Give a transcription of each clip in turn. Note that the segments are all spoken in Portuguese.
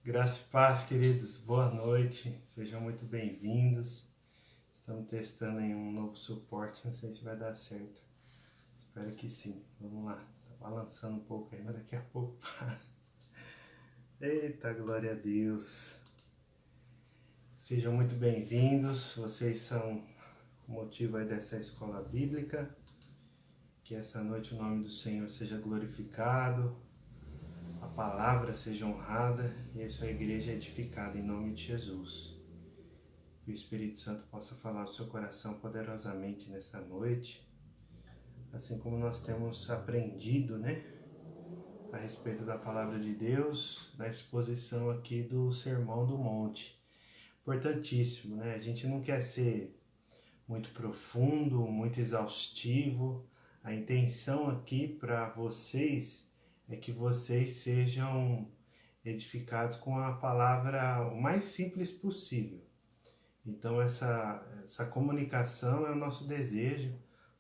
Graça e paz, queridos. Boa noite. Sejam muito bem-vindos. Estamos testando aí um novo suporte. Não sei se vai dar certo. Espero que sim. Vamos lá. Tá balançando um pouco aí, mas daqui a pouco para. Eita, glória a Deus. Sejam muito bem-vindos. Vocês são o motivo aí dessa escola bíblica. Que essa noite o nome do Senhor seja glorificado. A palavra seja honrada e a sua igreja edificada em nome de Jesus. Que o Espírito Santo possa falar ao seu coração poderosamente nessa noite, assim como nós temos aprendido, a respeito da palavra de Deus, na exposição aqui do Sermão do Monte. Importantíssimo, A gente não quer ser muito profundo, muito exaustivo. A intenção aqui para vocês é que vocês sejam edificados com a palavra o mais simples possível. Então essa comunicação é o nosso desejo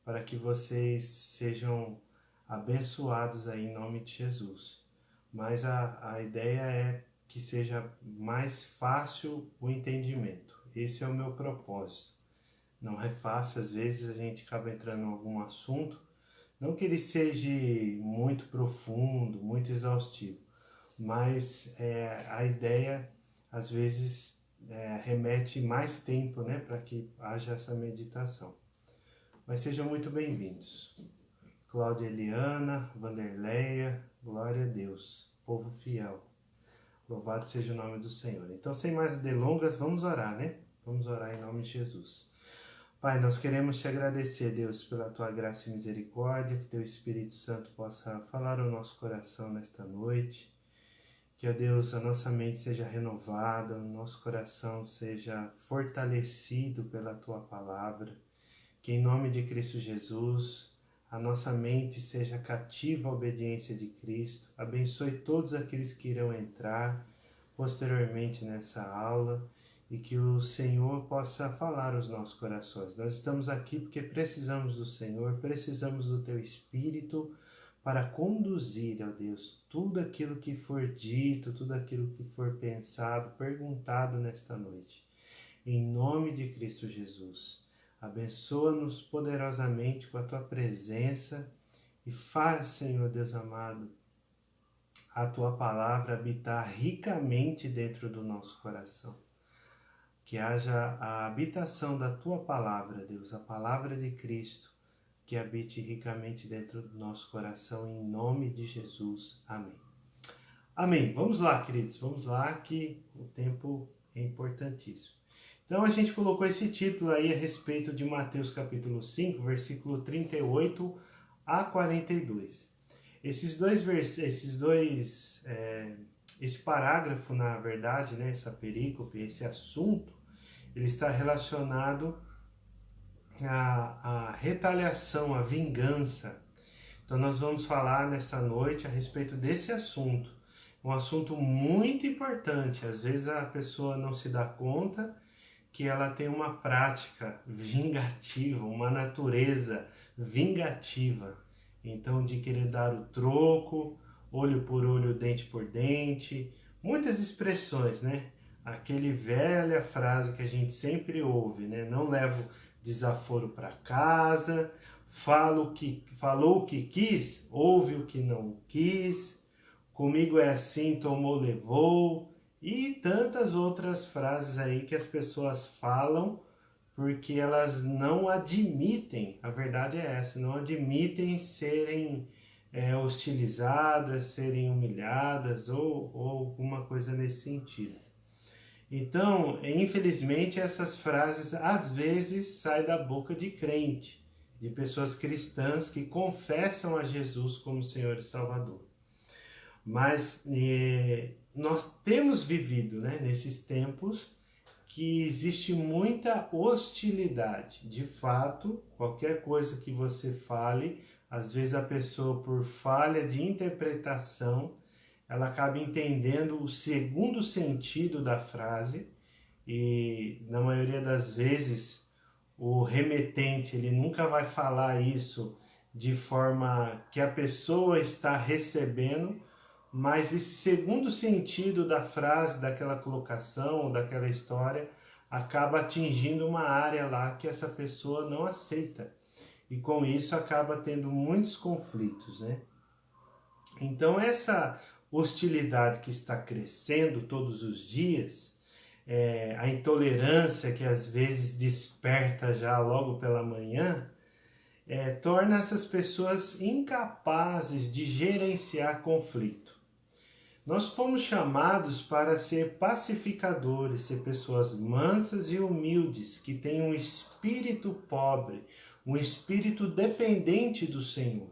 para que vocês sejam abençoados aí em nome de Jesus. Mas a ideia é que seja mais fácil o entendimento. Esse é o meu propósito. Não é fácil, às vezes a gente acaba entrando em algum assunto, não que ele seja muito profundo, muito exaustivo, mas a ideia às vezes remete mais tempo, para que haja essa meditação. Mas sejam muito bem-vindos. Cláudia Eliana, Vanderleia, glória a Deus, povo fiel. Louvado seja o nome do Senhor. Então, sem mais delongas, vamos orar, Vamos orar em nome de Jesus. Pai, nós queremos te agradecer, Deus, pela tua graça e misericórdia, que teu Espírito Santo possa falar ao nosso coração nesta noite. Que, ó Deus, a nossa mente seja renovada, o nosso coração seja fortalecido pela Tua Palavra. Que, em nome de Cristo Jesus, a nossa mente seja cativa à obediência de Cristo. Abençoe todos aqueles que irão entrar posteriormente nessa aula e que o Senhor possa falar aos nossos corações. Nós estamos aqui porque precisamos do Senhor, precisamos do Teu Espírito, para conduzir, ó Deus, tudo aquilo que for dito, tudo aquilo que for pensado, perguntado nesta noite. Em nome de Cristo Jesus, abençoa-nos poderosamente com a Tua presença e faz, Senhor Deus amado, a Tua palavra habitar ricamente dentro do nosso coração. Que haja a habitação da Tua palavra, Deus, a palavra de Cristo, que habite ricamente dentro do nosso coração, em nome de Jesus. Amém. Amém. Vamos lá, queridos. Vamos lá, que o tempo é importantíssimo. Então, a gente colocou esse título aí a respeito de Mateus capítulo 5, versículo 38 a 42. Esse parágrafo, na verdade, essa perícope, esse assunto, ele está relacionado a retaliação, a vingança. Então nós vamos falar nesta noite a respeito desse assunto. Um assunto muito importante. Às vezes a pessoa não se dá conta que ela tem uma prática vingativa, uma natureza vingativa. Então, de querer dar o troco, olho por olho, dente por dente. Muitas expressões, Aquele velha frase que a gente sempre ouve, Não levo desaforo para casa, falou o que quis, ouve o que não quis, comigo é assim, tomou, levou, e tantas outras frases aí que as pessoas falam porque elas não admitem, a verdade é essa, não admitem serem hostilizadas, serem humilhadas ou alguma coisa nesse sentido. Então, infelizmente, essas frases às vezes saem da boca de crente, de pessoas cristãs que confessam a Jesus como Senhor e Salvador. Mas nós temos vivido nesses tempos que existe muita hostilidade. De fato, qualquer coisa que você fale, às vezes a pessoa, por falha de interpretação, ela acaba entendendo o segundo sentido da frase e, na maioria das vezes, o remetente ele nunca vai falar isso de forma que a pessoa está recebendo, mas esse segundo sentido da frase, daquela colocação, ou daquela história, acaba atingindo uma área lá que essa pessoa não aceita. E com isso acaba tendo muitos conflitos, né? Então essa hostilidade que está crescendo todos os dias, a intolerância que às vezes desperta já logo pela manhã, torna essas pessoas incapazes de gerenciar conflito. Nós fomos chamados para ser pacificadores, ser pessoas mansas e humildes, que têm um espírito pobre, um espírito dependente do Senhor.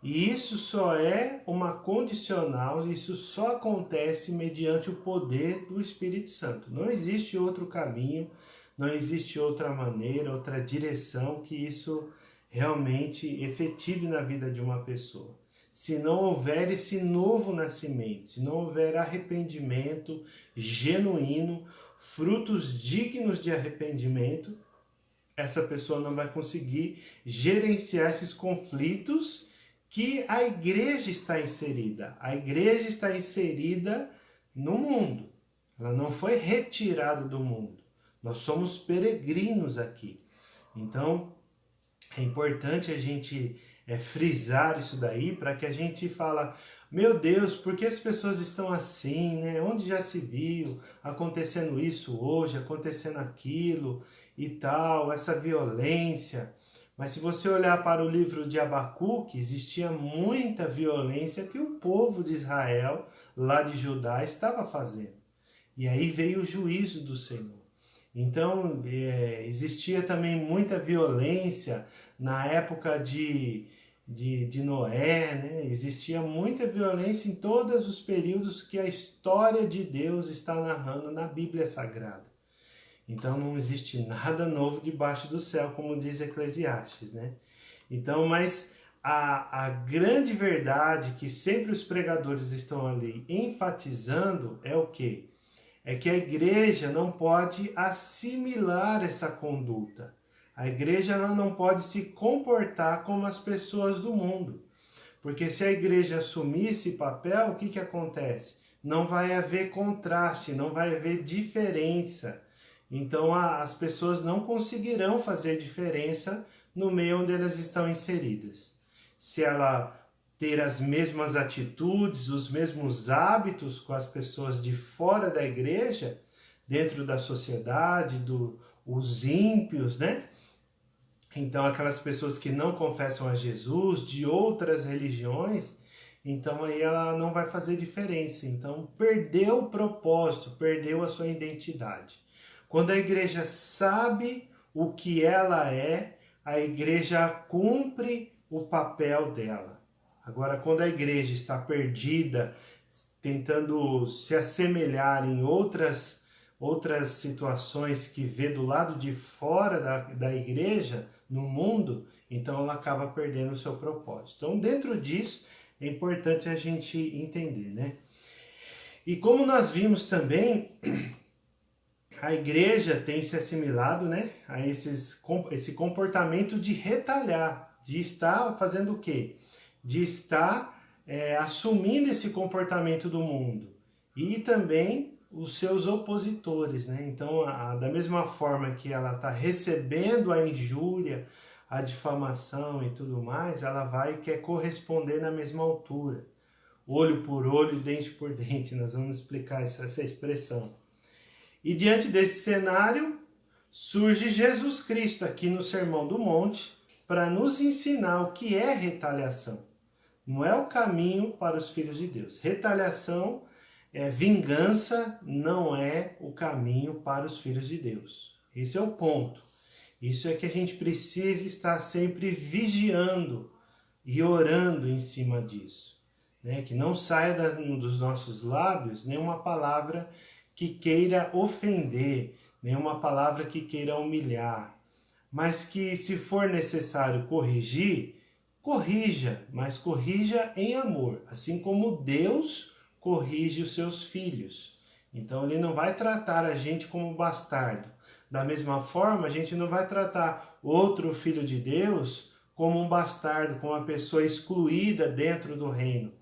E isso só é uma condicional, isso só acontece mediante o poder do Espírito Santo. Não existe outro caminho, não existe outra maneira, outra direção que isso realmente efetive na vida de uma pessoa. Se não houver esse novo nascimento, se não houver arrependimento genuíno, frutos dignos de arrependimento, essa pessoa não vai conseguir gerenciar esses conflitos que a igreja está inserida. A igreja está inserida no mundo. Ela não foi retirada do mundo. Nós somos peregrinos aqui. Então, é importante a gente frisar isso daí para que a gente fala, meu Deus, por que as pessoas estão assim, né? Onde já se viu acontecendo isso hoje, acontecendo aquilo e tal, essa violência. Mas se você olhar para o livro de Abacuque, existia muita violência que o povo de Israel, lá de Judá, estava fazendo. E aí veio o juízo do Senhor. Então, existia também muita violência na época de Noé, né? Existia muita violência em todos os períodos que a história de Deus está narrando na Bíblia Sagrada. Então não existe nada novo debaixo do céu, como diz Eclesiastes, né? Então, mas a grande verdade que sempre os pregadores estão ali enfatizando é o quê? É que a igreja não pode assimilar essa conduta. A igreja ela não pode se comportar como as pessoas do mundo. Porque se a igreja assumir esse papel, o que acontece? Não vai haver contraste, não vai haver diferença. Então as pessoas não conseguirão fazer diferença no meio onde elas estão inseridas. Se ela ter as mesmas atitudes, os mesmos hábitos com as pessoas de fora da igreja, dentro da sociedade, os ímpios, né? Então aquelas pessoas que não confessam a Jesus, de outras religiões, então aí ela não vai fazer diferença. Então perdeu o propósito, perdeu a sua identidade. Quando a igreja sabe o que ela é, a igreja cumpre o papel dela. Agora, quando a igreja está perdida, tentando se assemelhar em outras situações que vê do lado de fora da igreja, no mundo, então ela acaba perdendo o seu propósito. Então, dentro disso, é importante a gente entender, né? E como nós vimos também, a igreja tem se assimilado, né, a esse comportamento de retalhar, de estar fazendo o quê? De estar assumindo esse comportamento do mundo. E também os seus opositores, né? Então, da mesma forma que ela está recebendo a injúria, a difamação e tudo mais, ela vai e quer corresponder na mesma altura. Olho por olho, dente por dente. Nós vamos explicar essa expressão. E diante desse cenário, surge Jesus Cristo aqui no Sermão do Monte para nos ensinar o que é retaliação. Não é o caminho para os filhos de Deus. Retaliação, vingança, não é o caminho para os filhos de Deus. Esse é o ponto. Isso é que a gente precisa estar sempre vigiando e orando em cima disso. Né? Que não saia dos nossos lábios nenhuma palavra que queira ofender, nenhuma palavra que queira humilhar, mas que, se for necessário corrigir, corrija, mas corrija em amor, assim como Deus corrige os seus filhos. Então ele não vai tratar a gente como bastardo. Da mesma forma, a gente não vai tratar outro filho de Deus como um bastardo, como uma pessoa excluída dentro do reino.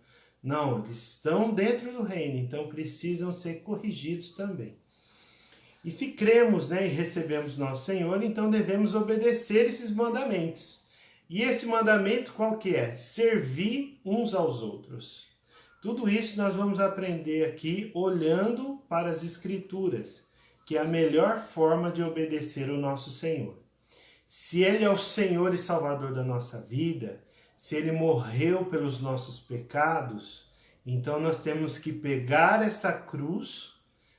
Não, eles estão dentro do reino, então precisam ser corrigidos também. E se cremos, né, e recebemos nosso Senhor, então devemos obedecer esses mandamentos. E esse mandamento qual que é? Servir uns aos outros. Tudo isso nós vamos aprender aqui olhando para as Escrituras, que é a melhor forma de obedecer o nosso Senhor. Se Ele é o Senhor e Salvador da nossa vida, se Ele morreu pelos nossos pecados, então nós temos que pegar essa cruz,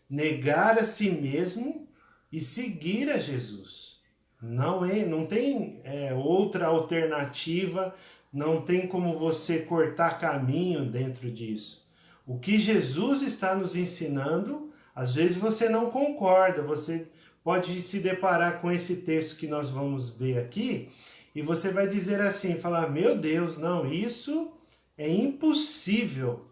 negar a si mesmo e seguir a Jesus. Não tem outra alternativa, não tem como você cortar caminho dentro disso. O que Jesus está nos ensinando, às vezes você não concorda, você pode se deparar com esse texto que nós vamos ver aqui, e você vai dizer assim, falar, meu Deus, não, isso é impossível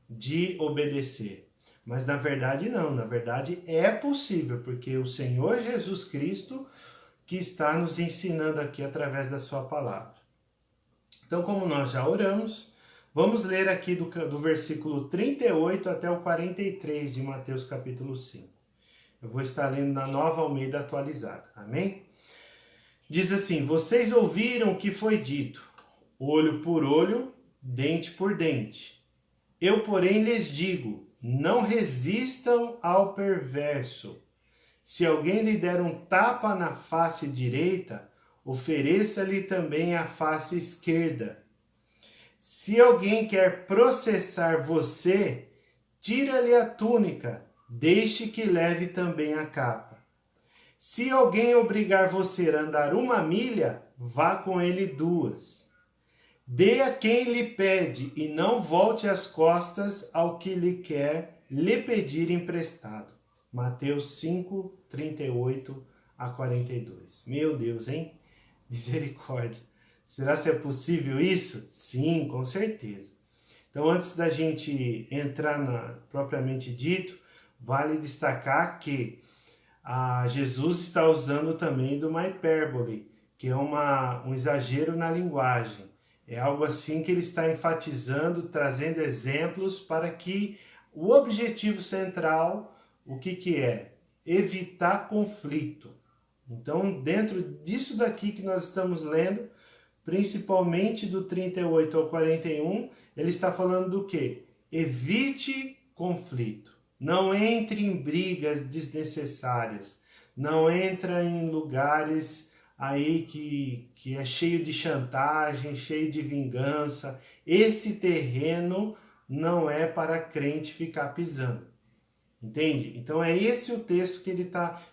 de obedecer. Mas na verdade não, na verdade é possível, porque o Senhor Jesus Cristo que está nos ensinando aqui através da sua palavra. Então, como nós já oramos, vamos ler aqui do versículo 38 até o 43 de Mateus capítulo 5. Eu vou estar lendo na Nova Almeida atualizada, amém? Diz assim, vocês ouviram o que foi dito, olho por olho, dente por dente. Eu, porém, lhes digo, não resistam ao perverso. Se alguém lhe der um tapa na face direita, ofereça-lhe também a face esquerda. Se alguém quer processar você, tira-lhe a túnica, deixe que leve também a capa. Se alguém obrigar você a andar 1 milha, vá com ele 2. Dê a quem lhe pede e não volte as costas ao que lhe quer lhe pedir emprestado. Mateus 5, 38 a 42. Meu Deus, hein? Misericórdia. Será que é possível isso? Sim, com certeza. Então, antes da gente entrar propriamente dito, vale destacar que Jesus está usando também de uma hipérbole, que é um exagero na linguagem. É algo assim que ele está enfatizando, trazendo exemplos para que o objetivo central, o que é? Evitar conflito. Então, dentro disso daqui que nós estamos lendo, principalmente do 38 ao 41, ele está falando do quê? Evite conflito. Não entre em brigas desnecessárias. Não entra em lugares aí que é cheio de chantagem, cheio de vingança. Esse terreno não é para crente ficar pisando. Entende? Então é esse o texto que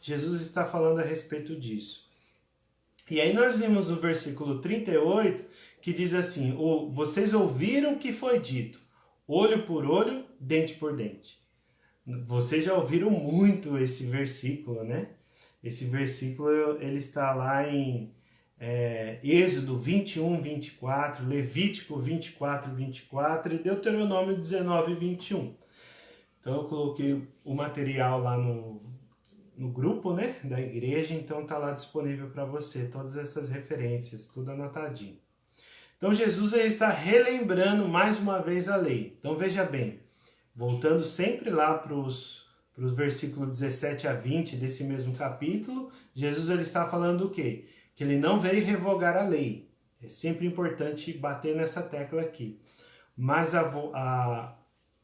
Jesus está falando a respeito disso. E aí nós vimos no versículo 38 que diz assim, vocês ouviram o que foi dito, olho por olho, dente por dente. Vocês já ouviram muito esse versículo, né? Esse versículo ele está lá em Êxodo 21, 24, Levítico 24, 24 e Deuteronômio 19, 21. Então eu coloquei o material lá no grupo, né, da igreja, então está lá disponível para você, todas essas referências, tudo anotadinho. Então Jesus está relembrando mais uma vez a lei. Então veja bem, voltando sempre lá para os versículos 17 a 20 desse mesmo capítulo, Jesus ele está falando o quê? Que ele não veio revogar a lei. É sempre importante bater nessa tecla aqui. Mas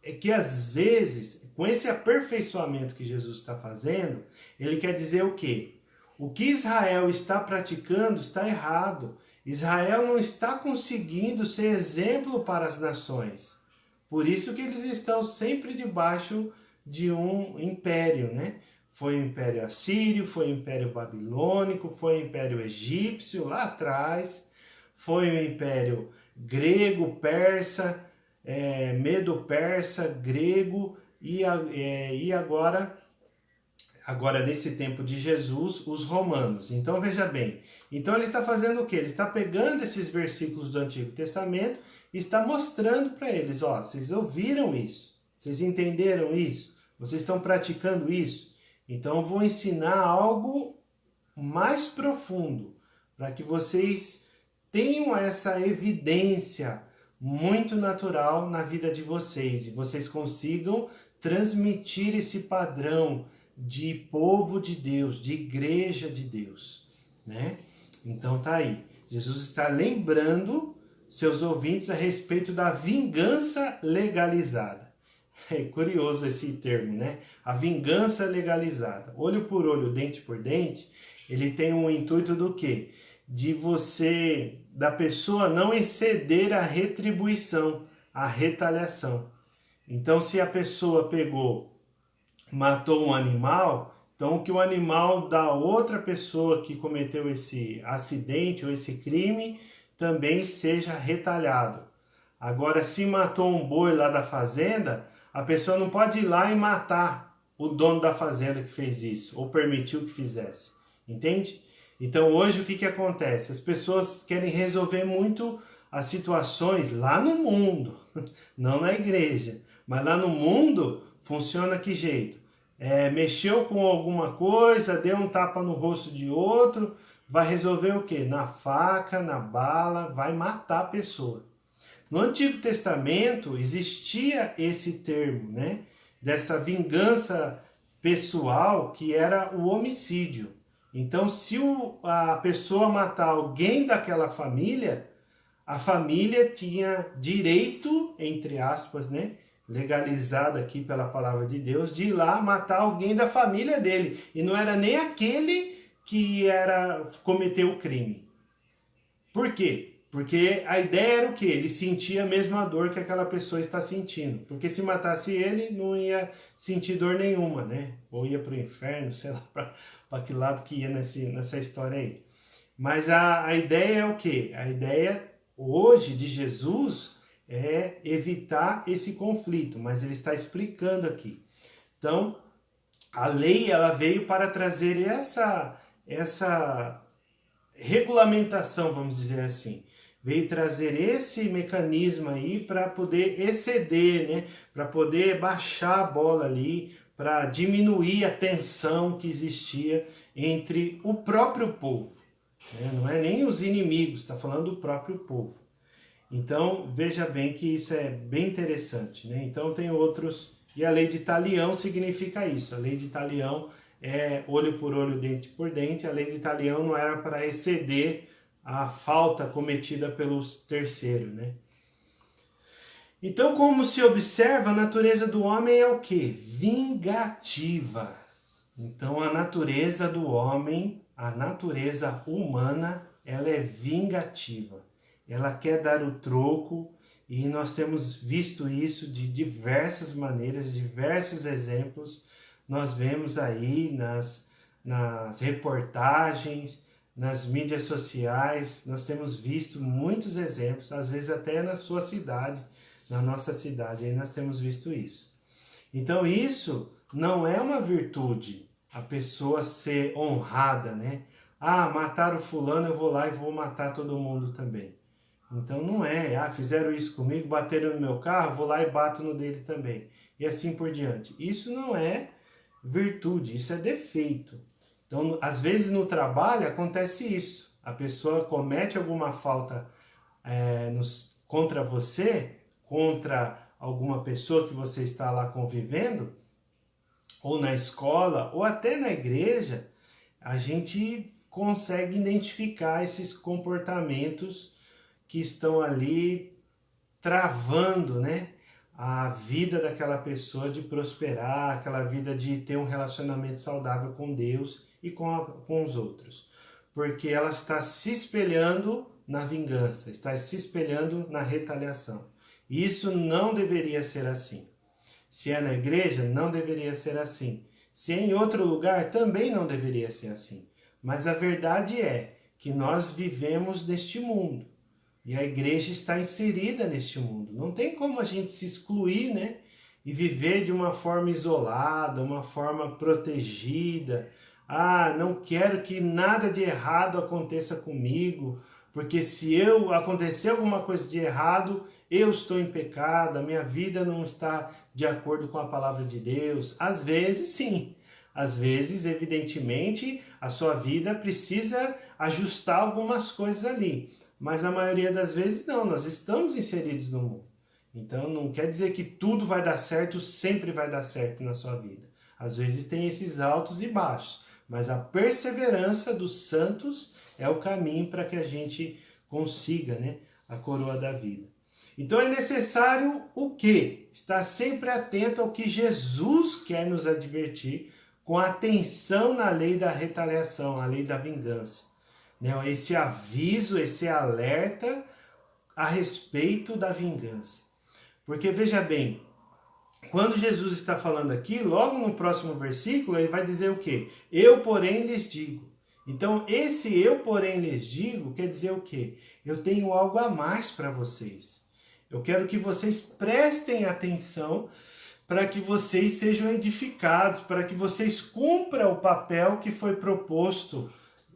é que às vezes, com esse aperfeiçoamento que Jesus está fazendo, ele quer dizer o quê? O que Israel está praticando está errado. Israel não está conseguindo ser exemplo para as nações. Por isso que eles estão sempre debaixo de um império, né? Foi o Império Assírio, foi o Império Babilônico, foi o Império Egípcio lá atrás, foi o Império Grego, Persa, Medo-Persa, Grego e agora nesse tempo de Jesus, os romanos. Então veja bem, então ele está fazendo o quê? Ele está pegando esses versículos do Antigo Testamento e está mostrando para eles, ó, vocês ouviram isso, vocês entenderam isso, vocês estão praticando isso, então eu vou ensinar algo mais profundo, para que vocês tenham essa evidência muito natural na vida de vocês e vocês consigam transmitir esse padrão de povo de Deus, de igreja de Deus, né? Então tá aí. Jesus está lembrando seus ouvintes a respeito da vingança legalizada. É curioso esse termo, né? A vingança legalizada. Olho por olho, dente por dente, ele tem um intuito do quê? De você, da pessoa não exceder a retribuição, a retaliação. Então, se a pessoa pegou, matou um animal, então que o animal da outra pessoa que cometeu esse acidente ou esse crime também seja retalhado. Agora, se matou um boi lá da fazenda, a pessoa não pode ir lá e matar o dono da fazenda que fez isso, ou permitiu que fizesse, entende? Então hoje o que acontece? As pessoas querem resolver muito as situações lá no mundo, não na igreja, mas lá no mundo funciona que jeito? Mexeu com alguma coisa, deu um tapa no rosto de outro, vai resolver o quê? Na faca, na bala, vai matar a pessoa. No Antigo Testamento existia esse termo, né? Dessa vingança pessoal que era o homicídio. Então, se a pessoa matar alguém daquela família, a família tinha direito, entre aspas, né? Legalizado aqui pela palavra de Deus, de ir lá matar alguém da família dele. E não era nem aquele que cometeu o crime. Por quê? Porque a ideia era o quê? Ele sentia a mesma dor que aquela pessoa está sentindo. Porque se matasse ele, não ia sentir dor nenhuma, né? Ou ia para o inferno, sei lá, para que lado que ia nessa história aí. Mas a ideia é o quê? A ideia hoje de Jesus é evitar esse conflito, mas ele está explicando aqui. Então, a lei ela veio para trazer essa regulamentação, vamos dizer assim. Veio trazer esse mecanismo aí para poder exceder, né? Para poder baixar a bola ali, para diminuir a tensão que existia entre o próprio povo. Né? Não é nem os inimigos, está falando do próprio povo. Então, veja bem que isso é bem interessante, né? Então, tem outros... E a lei de Talião significa isso. A lei de Talião é olho por olho, dente por dente. A lei de Talião não era para exceder a falta cometida pelos terceiros, né? Então, como se observa, a natureza do homem é o quê? Vingativa. Então, a natureza do homem, a natureza humana, ela é vingativa. Ela quer dar o troco e nós temos visto isso de diversas maneiras, diversos exemplos. Nós vemos aí nas reportagens, nas mídias sociais, nós temos visto muitos exemplos, às vezes até na sua cidade, na nossa cidade, aí nós temos visto isso. Então isso não é uma virtude, a pessoa ser honrada, né? Ah, mataram fulano, eu vou lá e vou matar todo mundo também. Então não é, fizeram isso comigo, bateram no meu carro, vou lá e bato no dele também. E assim por diante. Isso não é virtude, isso é defeito. Então, às vezes no trabalho acontece isso. A pessoa comete alguma falta contra você, contra alguma pessoa que você está lá convivendo, ou na escola, ou até na igreja, a gente consegue identificar esses comportamentos que estão ali travando, né, a vida daquela pessoa de prosperar, aquela vida de ter um relacionamento saudável com Deus e com os outros. Porque ela está se espelhando na vingança, está se espelhando na retaliação. E isso não deveria ser assim. Se é na igreja, não deveria ser assim. Se é em outro lugar, também não deveria ser assim. Mas a verdade é que nós vivemos neste mundo. E a igreja está inserida neste mundo. Não tem como a gente se excluir, né? E viver de uma forma isolada, uma forma protegida. Ah, não quero que nada de errado aconteça comigo, porque se acontecer alguma coisa de errado, eu estou em pecado, a minha vida não está de acordo com a palavra de Deus. Às vezes, sim. Às vezes, evidentemente, a sua vida precisa ajustar algumas coisas ali. mas a maioria das vezes não, nós estamos inseridos no mundo. Então não quer dizer que tudo vai dar certo, sempre vai dar certo na sua vida. Às vezes tem esses altos e baixos, mas a perseverança dos santos é o caminho para que a gente consiga, né, a coroa da vida. Então é necessário o quê? Estar sempre atento ao que Jesus quer nos advertir, com atenção na lei da retaliação, a lei da vingança. Esse aviso, esse alerta a respeito da vingança. Porque veja bem, quando Jesus está falando aqui, logo no próximo versículo, ele vai dizer o quê? Eu, porém, lhes digo. Então, esse eu, porém, lhes digo, quer dizer o quê? Eu tenho algo a mais para vocês. Eu quero que vocês prestem atenção para que vocês sejam edificados, para que vocês cumpram o papel que foi proposto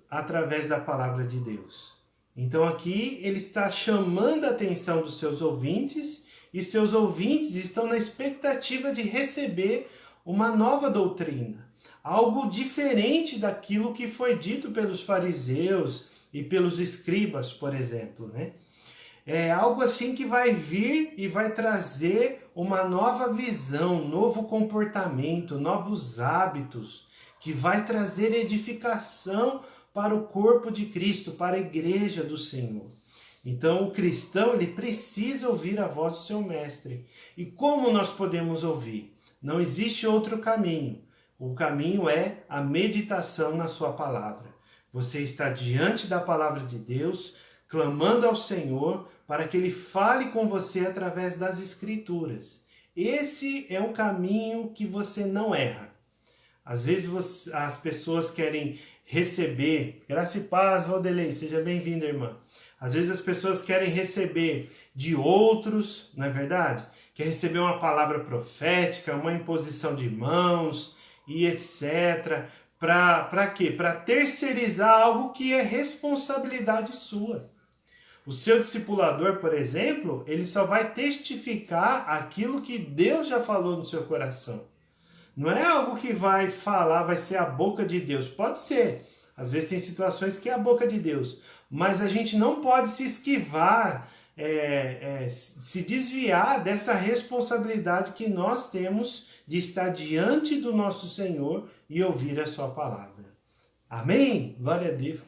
através da palavra de Deus. Então aqui ele está chamando a atenção dos seus ouvintes, e seus ouvintes estão na expectativa de receber uma nova doutrina, algo diferente daquilo que foi dito pelos fariseus e pelos escribas, por exemplo, né? É algo assim que vai vir e vai trazer uma nova visão, um novo comportamento, novos hábitos, que vai trazer edificação para o corpo de Cristo, para a igreja do Senhor. Então o cristão, ele precisa ouvir a voz do seu mestre. E como nós podemos ouvir? Não existe outro caminho. O caminho é a meditação na sua palavra. Você está diante da palavra de Deus, clamando ao Senhor para que Ele fale com você através das Escrituras. Esse é um caminho que você não erra. Às vezes as pessoas querem receber, graça e paz, Valdelei, seja bem-vinda, irmã. Às vezes as pessoas querem receber de outros, não é verdade? Quer receber uma palavra profética, uma imposição de mãos e etc. Para quê? Para terceirizar algo que é responsabilidade sua. O seu discipulador, por exemplo, ele só vai testificar aquilo que Deus já falou no seu coração. Não é algo que vai falar, vai ser a boca de Deus. Pode ser. Às vezes tem situações que é a boca de Deus. Mas a gente não pode se esquivar, se desviar dessa responsabilidade que nós temos de estar diante do nosso Senhor e ouvir a sua palavra. Amém? Glória a Deus.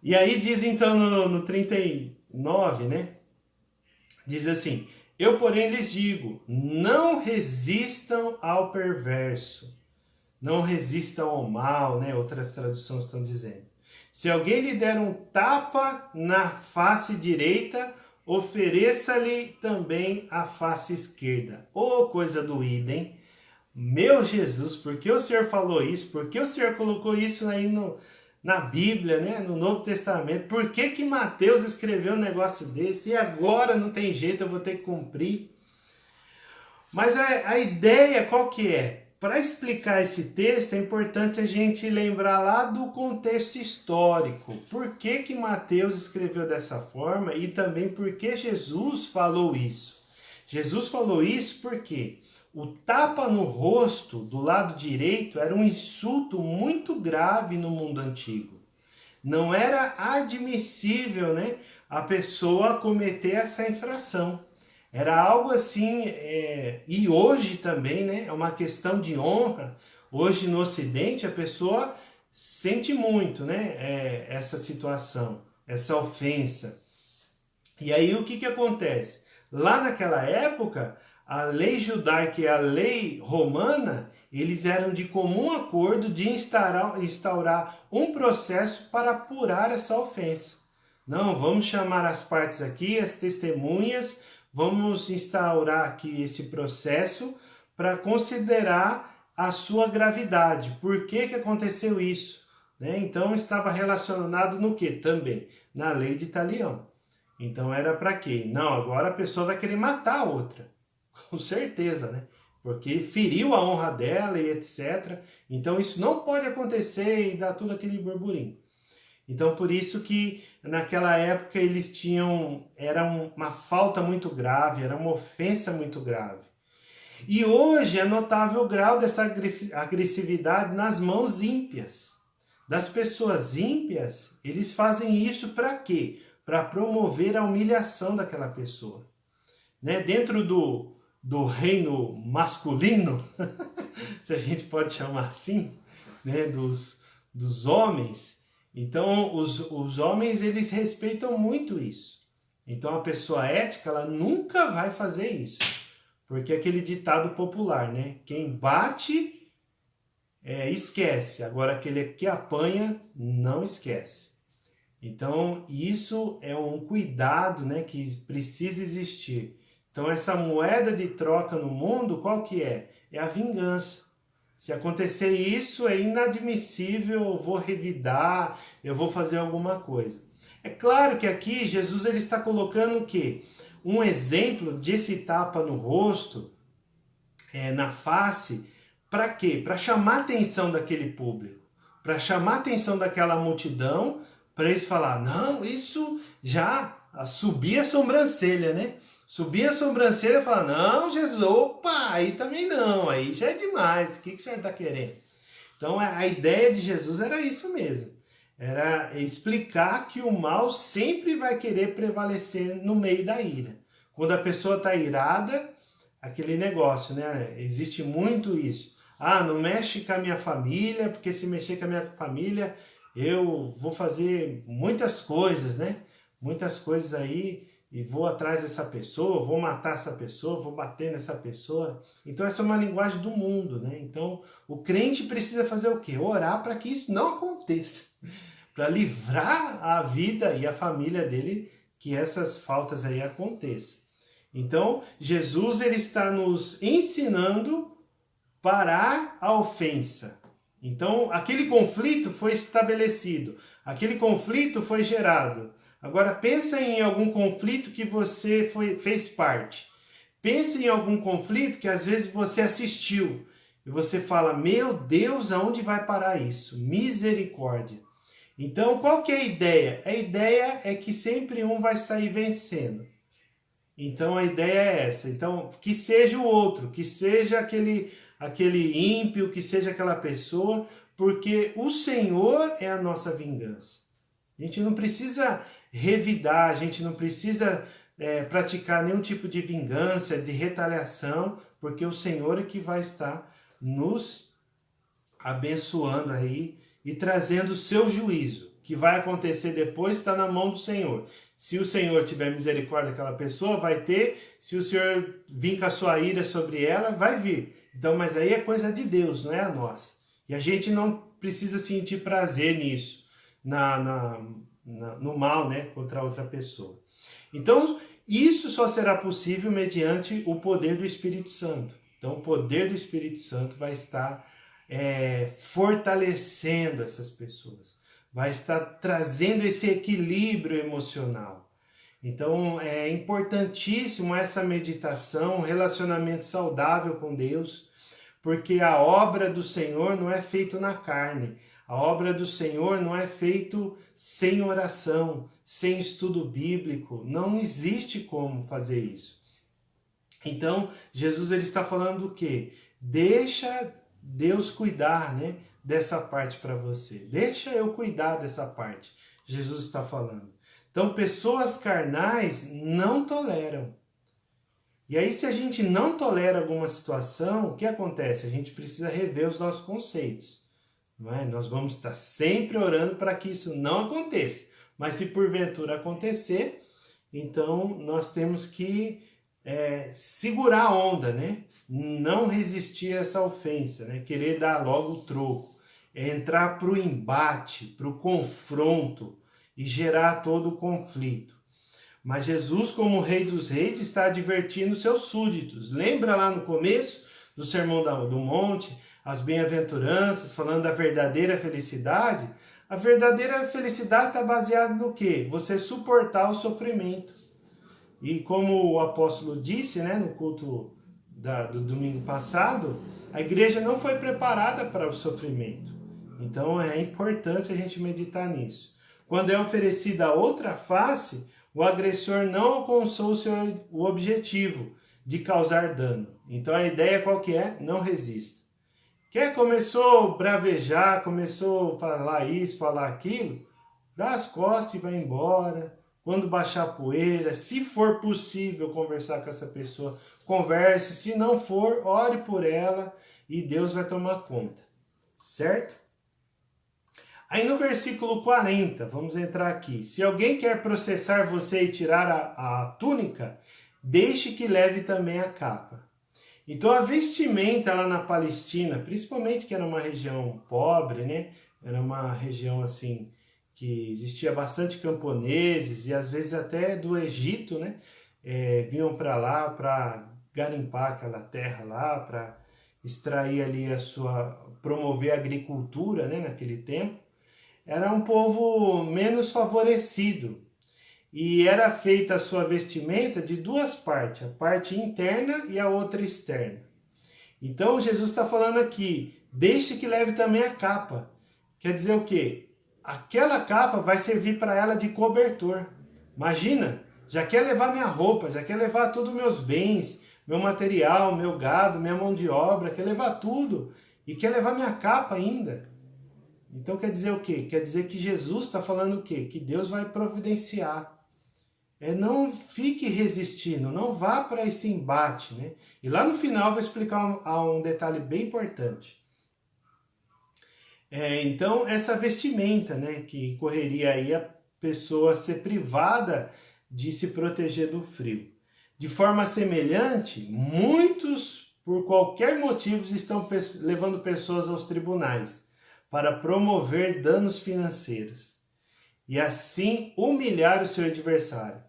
E aí diz então no 39, né? Diz assim: eu, porém, lhes digo, não resistam ao perverso, não resistam ao mal, né? Outras traduções estão dizendo. Se alguém lhe der um tapa na face direita, ofereça-lhe também a face esquerda. Ô, coisa doída, hein? Meu Jesus, por que o Senhor falou isso? Por que o Senhor colocou isso aí na Bíblia, né? No Novo Testamento? Por que Mateus escreveu um negócio desse? E agora não tem jeito, eu vou ter que cumprir. Mas a ideia qual que é? Para explicar esse texto, é importante a gente lembrar lá do contexto histórico. Por que Mateus escreveu dessa forma e também por que Jesus falou isso. Jesus falou isso porque o tapa no rosto do lado direito era um insulto muito grave no mundo antigo. Não era admissível, né, a pessoa cometer essa infração. Era algo assim, e hoje também, né, é uma questão de honra. Hoje no Ocidente a pessoa sente muito, né, essa situação, essa ofensa. E aí o que acontece? Lá naquela época, a lei judaica e a lei romana, eles eram de comum acordo de instaurar um processo para apurar essa ofensa. Não, vamos chamar as partes aqui, as testemunhas, vamos instaurar aqui esse processo para considerar a sua gravidade. Por que aconteceu isso? Né? Então estava relacionado no que também? Na lei de Talião. Então era para quê? Não, agora a pessoa vai querer matar a outra. Com certeza, né? Porque feriu a honra dela e etc. Então isso não pode acontecer e dar tudo aquele burburinho. Então por isso que naquela época eles era uma falta muito grave, era uma ofensa muito grave. E hoje é notável o grau dessa agressividade nas mãos ímpias. Das pessoas ímpias, eles fazem isso para quê? Para promover a humilhação daquela pessoa. Né? Dentro do reino masculino, se a gente pode chamar assim, né? dos homens, então os homens eles respeitam muito isso. Então a pessoa ética, ela nunca vai fazer isso. Porque aquele ditado popular, né? Quem bate, esquece. Agora aquele que apanha, não esquece. Então isso é um cuidado, né? Que precisa existir. Então essa moeda de troca no mundo, qual que é? É a vingança. Se acontecer isso, é inadmissível, eu vou revidar, eu vou fazer alguma coisa. É claro que aqui Jesus ele está colocando o quê? Um exemplo desse tapa no rosto, na face, para quê? Para chamar a atenção daquele público, para chamar a atenção daquela multidão, para eles falar, não, isso já subir a sobrancelha, né? Subir a sobrancelha e falar, não, Jesus, opa, aí também não, aí já é demais, o que o senhor está querendo? Então a ideia de Jesus era isso mesmo, era explicar que o mal sempre vai querer prevalecer no meio da ira. Quando a pessoa está irada, aquele negócio, né? Existe muito isso. Ah, não mexe com a minha família, porque se mexer com a minha família, eu vou fazer muitas coisas, né? Muitas coisas aí, e vou atrás dessa pessoa, vou matar essa pessoa, vou bater nessa pessoa. Então essa é uma linguagem do mundo, né? Então o crente precisa fazer o quê? Orar para que isso não aconteça, para livrar a vida e a família dele que essas faltas aí aconteçam. Então Jesus ele está nos ensinando a parar a ofensa. Então aquele conflito foi estabelecido, aquele conflito foi gerado. Agora pensa em algum conflito que você fez parte. Pensa em algum conflito que às vezes você assistiu. E você fala, meu Deus, aonde vai parar isso? Misericórdia. Então qual que é a ideia? A ideia é que sempre um vai sair vencendo. Então a ideia é essa. Então que seja o outro, que seja aquele ímpio, que seja aquela pessoa, porque o Senhor é a nossa vingança. A gente não precisa revidar, a gente não precisa praticar nenhum tipo de vingança, de retaliação, porque o Senhor é que vai estar nos abençoando aí e trazendo o seu juízo. O que vai acontecer depois está na mão do Senhor. Se o Senhor tiver misericórdia daquela pessoa, vai ter. Se o Senhor vir com a sua ira sobre ela, vai vir. Então, mas aí é coisa de Deus, não é a nossa. E a gente não precisa sentir prazer nisso, no mal, né, contra outra pessoa. Então, isso só será possível mediante o poder do Espírito Santo. Então, o poder do Espírito Santo vai estar fortalecendo essas pessoas, vai estar trazendo esse equilíbrio emocional. Então, é importantíssimo essa meditação, um relacionamento saudável com Deus, porque a obra do Senhor não é feita na carne. A obra do Senhor não é feita sem oração, sem estudo bíblico. Não existe como fazer isso. Então, Jesus ele está falando do quê? Deixa Deus cuidar, né, dessa parte para você. Deixa eu cuidar dessa parte. Jesus está falando. Então, pessoas carnais não toleram. E aí, se a gente não tolera alguma situação, o que acontece? A gente precisa rever os nossos conceitos. Não é? Nós vamos estar sempre orando para que isso não aconteça. Mas se porventura acontecer, então nós temos que segurar a onda, né? Não resistir a essa ofensa, né? Querer dar logo o troco. Entrar para o embate, para o confronto e gerar todo o conflito. Mas Jesus, como Rei dos Reis, está advertindo seus súditos. Lembra lá no começo do Sermão do Monte, as bem-aventuranças, falando da verdadeira felicidade? A verdadeira felicidade está baseada no quê? Você suportar o sofrimento. E como o apóstolo disse, né, no culto do domingo passado, a igreja não foi preparada para o sofrimento. Então é importante a gente meditar nisso. Quando é oferecida a outra face, o agressor não alcançou o objetivo de causar dano. Então a ideia qual que é? Não resista. Começou a bravejar, começou a falar isso, falar aquilo, dá as costas e vai embora. Quando baixar a poeira, se for possível conversar com essa pessoa, converse. Se não for, ore por ela e Deus vai tomar conta. Certo? Aí no versículo 40, vamos entrar aqui. Se alguém quer processar você e tirar a túnica, deixe que leve também a capa. Então a vestimenta lá na Palestina, principalmente que era uma região pobre, né? Era uma região assim que existia bastante camponeses e às vezes até do Egito, né? Vinham para lá para garimpar aquela terra lá, para extrair ali promover a agricultura, né? Naquele tempo. Era um povo menos favorecido. E era feita a sua vestimenta de duas partes, a parte interna e a outra externa. Então Jesus está falando aqui, deixe que leve também a capa. Quer dizer o quê? Aquela capa vai servir para ela de cobertor. Imagina, já quer levar minha roupa, já quer levar todos os meus bens, meu material, meu gado, minha mão de obra, quer levar tudo. E quer levar minha capa ainda. Então quer dizer o quê? Quer dizer que Jesus está falando o quê? Que Deus vai providenciar. Não fique resistindo, não vá para esse embate, né? E lá no final eu vou explicar um detalhe bem importante. Então, essa vestimenta, né, que correria aí a pessoa ser privada de se proteger do frio. De forma semelhante, muitos, por qualquer motivo, estão levando pessoas aos tribunais para promover danos financeiros e assim humilhar o seu adversário.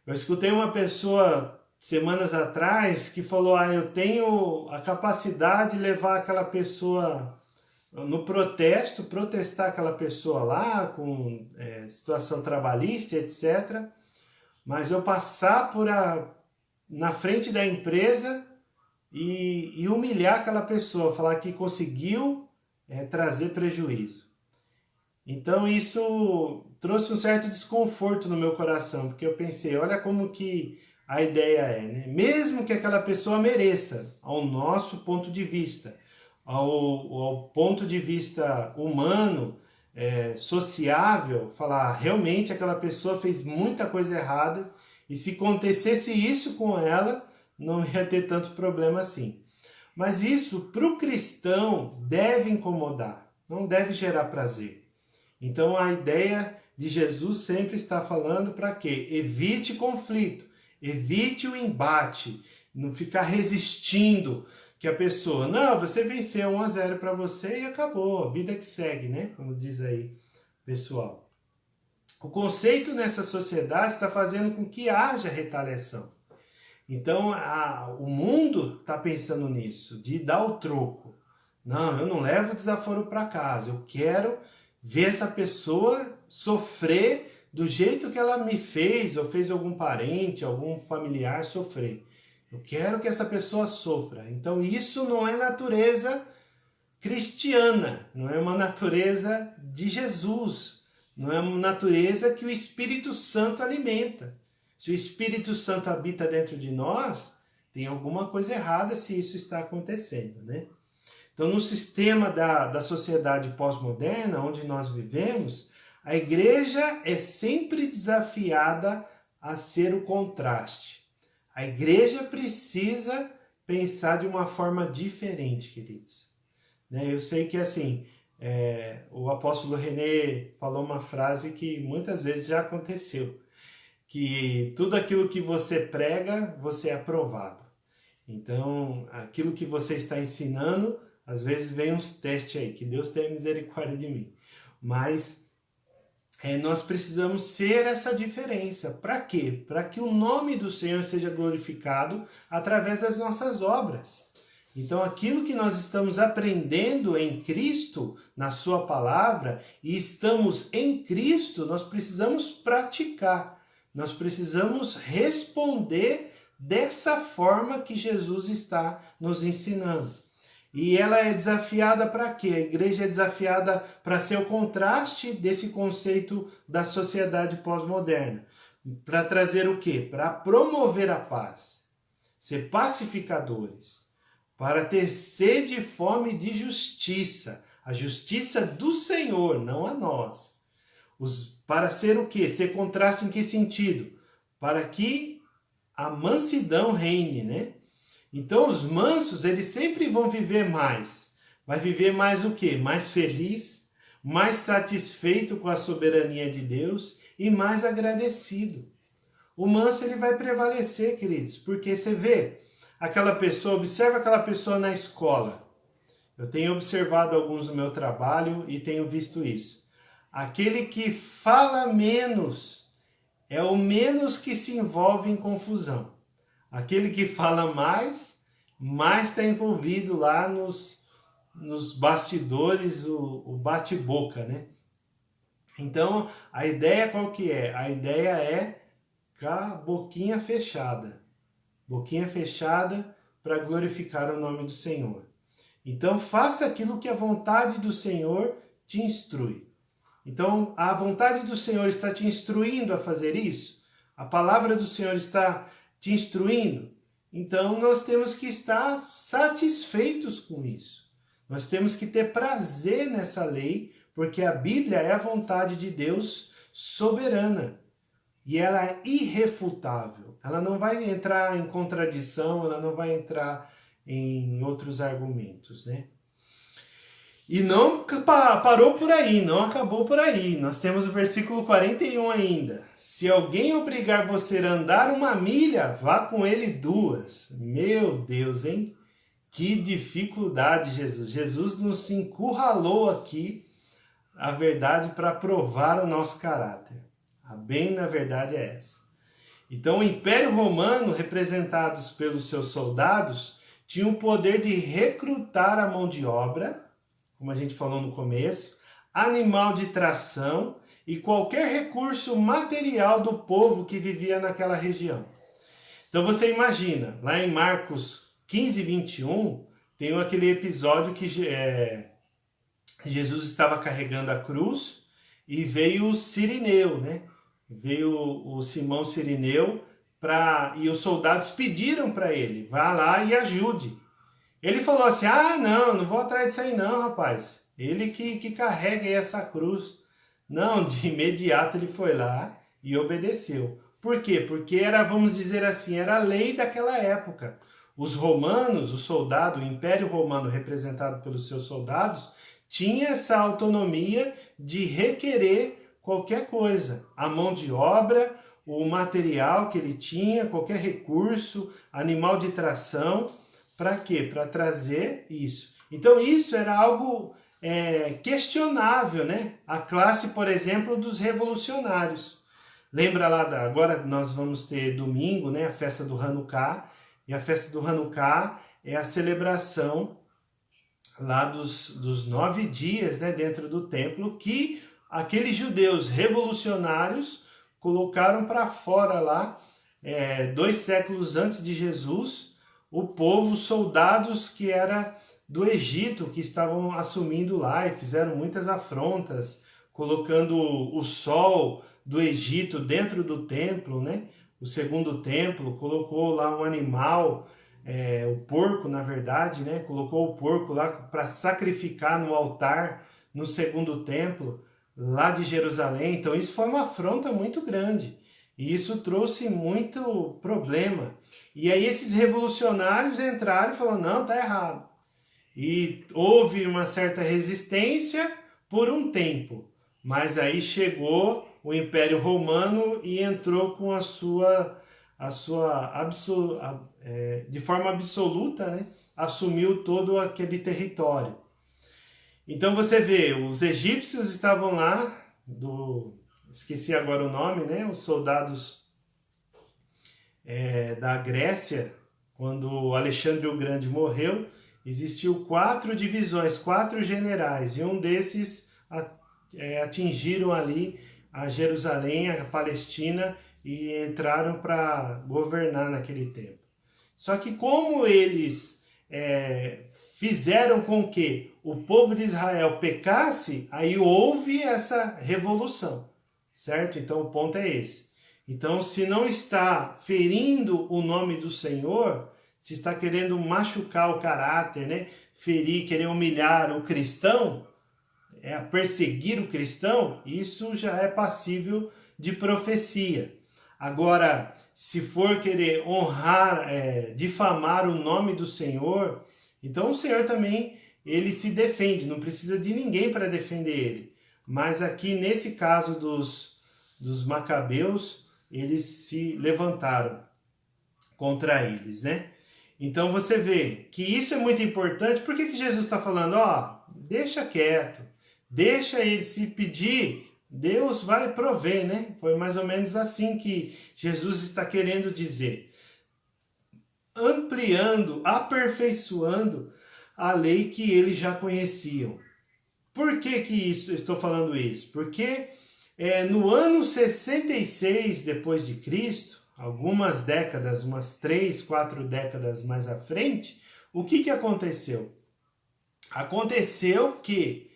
Eu escutei uma pessoa semanas atrás que falou: eu tenho a capacidade de levar aquela pessoa no protesto, protestar aquela pessoa lá com situação trabalhista, etc. Mas eu passar na frente da empresa e humilhar aquela pessoa, falar que conseguiu trazer prejuízo. Então isso trouxe um certo desconforto no meu coração, porque eu pensei, olha como que a ideia né? Mesmo que aquela pessoa mereça, ao nosso ponto de vista, ao ponto de vista humano, sociável, falar, realmente aquela pessoa fez muita coisa errada, e se acontecesse isso com ela, não ia ter tanto problema assim. Mas isso, para o cristão, deve incomodar, não deve gerar prazer. Então a ideia de Jesus sempre está falando para quê? Evite conflito, evite o embate, não ficar resistindo que a pessoa, não, você venceu 1-0 para você e acabou, a vida que segue, né? Como diz aí pessoal. O conceito nessa sociedade está fazendo com que haja retaliação. Então o mundo está pensando nisso, de dar o troco. Não, eu não levo o desaforo para casa, eu quero ver essa pessoa sofrer do jeito que ela me fez, ou fez algum parente, algum familiar sofrer. Eu quero que essa pessoa sofra. Então isso não é natureza cristiana, não é uma natureza de Jesus, não é uma natureza que o Espírito Santo alimenta. Se o Espírito Santo habita dentro de nós, tem alguma coisa errada se isso está acontecendo, né? Então, no sistema da sociedade pós-moderna, onde nós vivemos, a igreja é sempre desafiada a ser o contraste. A igreja precisa pensar de uma forma diferente, queridos. Eu sei que, assim, o apóstolo René falou uma frase que muitas vezes já aconteceu, que tudo aquilo que você prega, você é aprovado. Então, aquilo que você está ensinando, às vezes vem uns testes aí, que Deus tenha misericórdia de mim. Mas nós precisamos ser essa diferença. Para quê? Para que o nome do Senhor seja glorificado através das nossas obras. Então, aquilo que nós estamos aprendendo em Cristo, na sua palavra, e estamos em Cristo, nós precisamos praticar. Nós precisamos responder dessa forma que Jesus está nos ensinando. E ela é desafiada para quê? A igreja é desafiada para ser o contraste desse conceito da sociedade pós-moderna. Para trazer o quê? Para promover a paz. Ser pacificadores. para ter sede e fome de justiça, a justiça do Senhor, não a nós. Para ser o quê? Ser contraste em que sentido? Para que a mansidão reine, né? Então os mansos, eles sempre vão viver mais. Vai viver mais o quê? Mais feliz, mais satisfeito com a soberania de Deus e mais agradecido. O manso, ele vai prevalecer, queridos, porque você vê aquela pessoa, observa aquela pessoa na escola. Eu tenho observado alguns no meu trabalho e tenho visto isso. Aquele que fala menos é o menos que se envolve em confusão. Aquele que fala mais está envolvido lá nos bastidores, o bate-boca, né? Então, a ideia qual que é? A ideia é com a boquinha fechada. Boquinha fechada para glorificar o nome do Senhor. Então, faça aquilo que a vontade do Senhor te instrui. Então, a vontade do Senhor está te instruindo a fazer isso? A palavra do Senhor está te instruindo? Então, nós temos que estar satisfeitos com isso. Nós temos que ter prazer nessa lei, porque a Bíblia é a vontade de Deus soberana. E ela é irrefutável. Ela não vai entrar em contradição, ela não vai entrar em outros argumentos, né? E não parou por aí, não acabou por aí. Nós temos o versículo 41 ainda. Se alguém obrigar você a andar 1 milha, vá com ele 2. Meu Deus, hein? Que dificuldade, Jesus. Jesus nos encurralou aqui a verdade para provar o nosso caráter. A bem, na verdade, é essa. Então, o Império Romano, representados pelos seus soldados, tinha o poder de recrutar a mão de obra, como a gente falou no começo, animal de tração e qualquer recurso material do povo que vivia naquela região. Então você imagina, lá em Marcos 15, 21, tem aquele episódio que Jesus estava carregando a cruz e veio o Cirineu, né? Veio o Simão Cirineu e os soldados pediram para ele, vá lá e ajude. Ele falou assim, não vou atrás disso aí não, rapaz. Ele que carrega essa cruz. Não, de imediato ele foi lá e obedeceu. Por quê? Porque era, vamos dizer assim, era a lei daquela época. Os romanos, o soldado, o Império Romano representado pelos seus soldados, tinha essa autonomia de requerer qualquer coisa. A mão de obra, o material que ele tinha, qualquer recurso, animal de tração. Para quê? Para trazer isso. Então isso era algo questionável, né? A classe, por exemplo, dos revolucionários. Lembra lá, agora nós vamos ter domingo, né? A festa do Hanukkah. E a festa do Hanukkah é a celebração lá dos 9 dias, né? Dentro do templo, que aqueles judeus revolucionários colocaram para fora lá, 2 séculos antes de Jesus, o povo, soldados que era do Egito, que estavam assumindo lá e fizeram muitas afrontas, colocando o sol do Egito dentro do templo, né? O segundo templo, colocou lá um animal, o porco, na verdade, né? Colocou o porco lá para sacrificar no altar no segundo templo, lá de Jerusalém. Então isso foi uma afronta muito grande. E isso trouxe muito problema. E aí esses revolucionários entraram e falaram, não, tá errado. E houve uma certa resistência por um tempo. Mas aí chegou o Império Romano e entrou com de forma absoluta, né? Assumiu todo aquele território. Então você vê, os egípcios estavam lá, esqueci agora o nome, né? Os soldados da Grécia, quando Alexandre o Grande morreu, existiu 4 divisões, 4 generais, e um desses atingiram ali a Jerusalém, a Palestina, e entraram para governar naquele tempo. Só que como eles fizeram com que o povo de Israel pecasse, aí houve essa revolução, certo? Então o ponto é esse. Então, se não está ferindo o nome do Senhor, se está querendo machucar o caráter, né? Ferir, querer humilhar o cristão, perseguir o cristão, isso já é passível de profecia. Agora, se for querer honrar, difamar o nome do Senhor, então o Senhor também, ele se defende, não precisa de ninguém para defender ele. Mas aqui, nesse caso dos macabeus, eles se levantaram contra eles, né? Então você vê que isso é muito importante. Por que Jesus está falando? Deixa quieto, deixa ele se pedir, Deus vai prover, né? Foi mais ou menos assim que Jesus está querendo dizer. Ampliando, aperfeiçoando a lei que eles já conheciam. Por que estou falando isso? Porque no ano 66 depois de Cristo, algumas décadas, umas 3, 4 décadas mais à frente, o que aconteceu? Aconteceu que